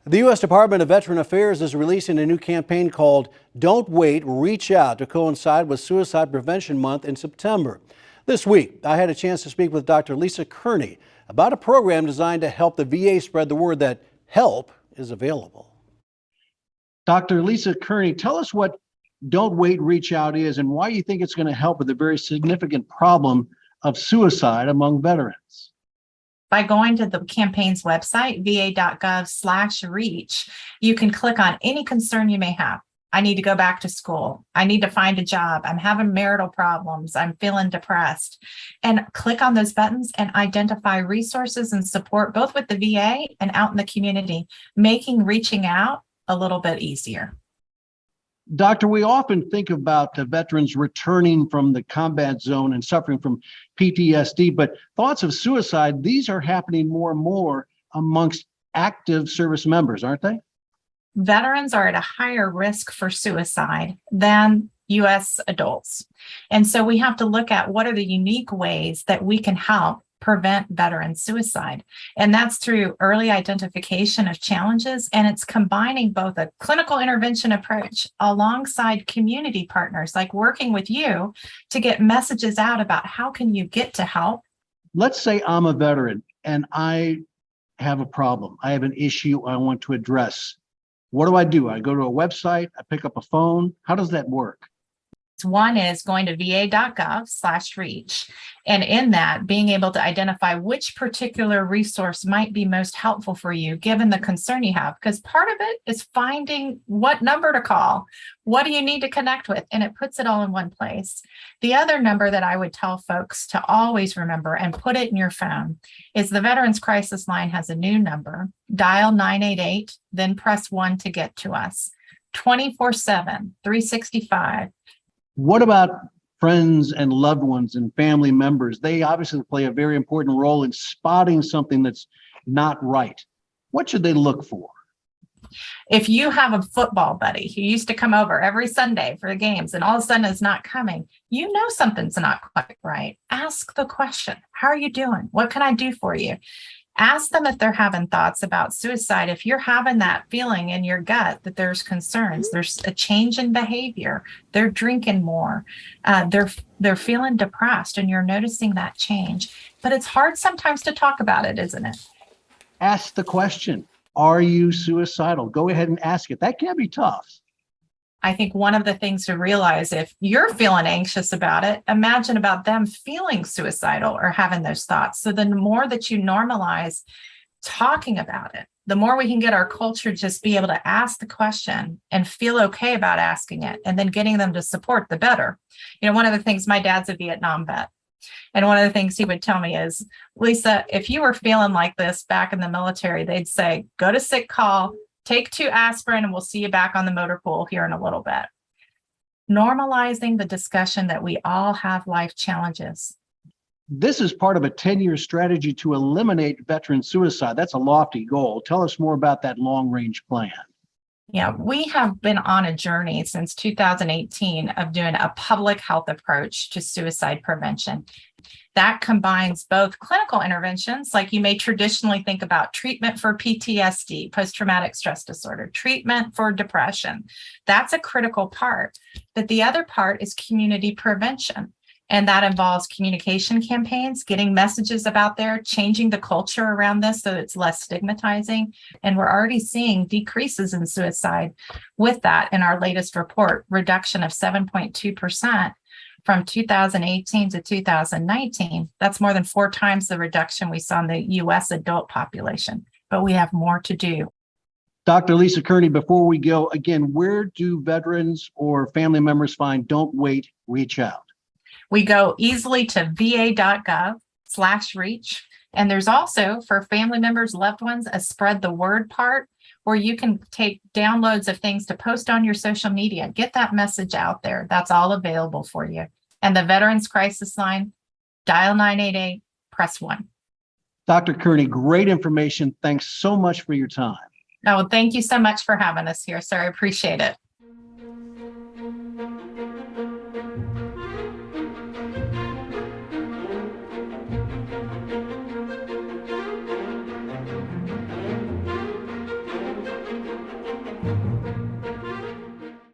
The U.S. Department of Veteran Affairs is releasing a new campaign called Don't Wait, Reach Out to coincide with Suicide Prevention Month in September. This week, I had a chance to speak with Dr. Lisa Kearney about a program designed to help the VA spread the word that help is available. Dr. Lisa Kearney, tell us what Don't Wait, Reach Out is and why you think it's going to help with a very significant problem of suicide among veterans. By going to the campaign's website, va.gov/reach, you can click on any concern you may have. I need to go back to school. I need to find a job. I'm having marital problems. I'm feeling depressed. And click on those buttons and identify resources and support both with the VA and out in the community, making reaching out a little bit easier. Doctor, we often think about the veterans returning from the combat zone and suffering from PTSD, but thoughts of suicide, these are happening more and more amongst active service members, aren't they? Veterans are at a higher risk for suicide than U.S. adults. And so we have to look at what are the unique ways that we can help prevent veteran suicide. And that's through early identification of challenges, and it's combining both a clinical intervention approach alongside community partners, like working with you to get messages out about how can you get to help. Let's say I'm a veteran and I have a problem. I have an issue I want to address. What do? I go to a website, I pick up a phone. How does that work? One is going to va.gov/reach, and in that, being able to identify which particular resource might be most helpful for you, given the concern you have, because part of it is finding what number to call. What do you need to connect with? And it puts it all in one place. The other number that I would tell folks to always remember and put it in your phone is the Veterans Crisis Line has a new number. Dial 988, then press 1 to get to us. 24/7, 365. What about friends and loved ones and family members? They obviously play a very important role in spotting something that's not right. What should they look for? If you have a football buddy who used to come over every Sunday for the games and all of a sudden is not coming, you know something's not quite right. Ask the question, how are you doing? What can I do for you? Ask them if they're having thoughts about suicide. If you're having that feeling in your gut that there's concerns, there's a change in behavior, they're drinking more, they're feeling depressed, and you're noticing that change. But it's hard sometimes to talk about it, isn't it? Ask the question, are you suicidal? Go ahead and ask it. That can be tough. I think one of the things to realize, if you're feeling anxious about it, imagine about them feeling suicidal or having those thoughts. So the more that you normalize talking about it, the more we can get our culture just be able to ask the question and feel okay about asking it, and then getting them to support, the better. You know, one of the things, my dad's a Vietnam vet, and one of the things he would tell me is, Lisa, if you were feeling like this back in the military, they'd say, go to sick call, take 2 aspirin, and we'll see you back on the motor pool here in a little bit. Normalizing the discussion that we all have life challenges. This is part of a 10-year strategy to eliminate veteran suicide. That's a lofty goal. Tell us more about that long-range plan. Yeah, we have been on a journey since 2018 of doing a public health approach to suicide prevention. That combines both clinical interventions, like you may traditionally think about treatment for PTSD, post-traumatic stress disorder, treatment for depression. That's a critical part. But the other part is community prevention. And that involves communication campaigns, getting messages about there, changing the culture around this so it's less stigmatizing. And we're already seeing decreases in suicide with that in our latest report, reduction of 7.2%. From 2018 to 2019, that's more than 4 times the reduction we saw in the U.S. adult population, but we have more to do. Dr. Lisa Kearney, before we go, again, where do veterans or family members find Don't Wait, Reach Out? We go easily to va.gov/reach. And there's also, for family members, loved ones, a spread the word part, where you can take downloads of things to post on your social media. Get that message out there. That's all available for you. And the Veterans Crisis Line, dial 988, press 1. Dr. Kearney, great information. Thanks so much for your time. Oh, thank you so much for having us here, sir. I appreciate it.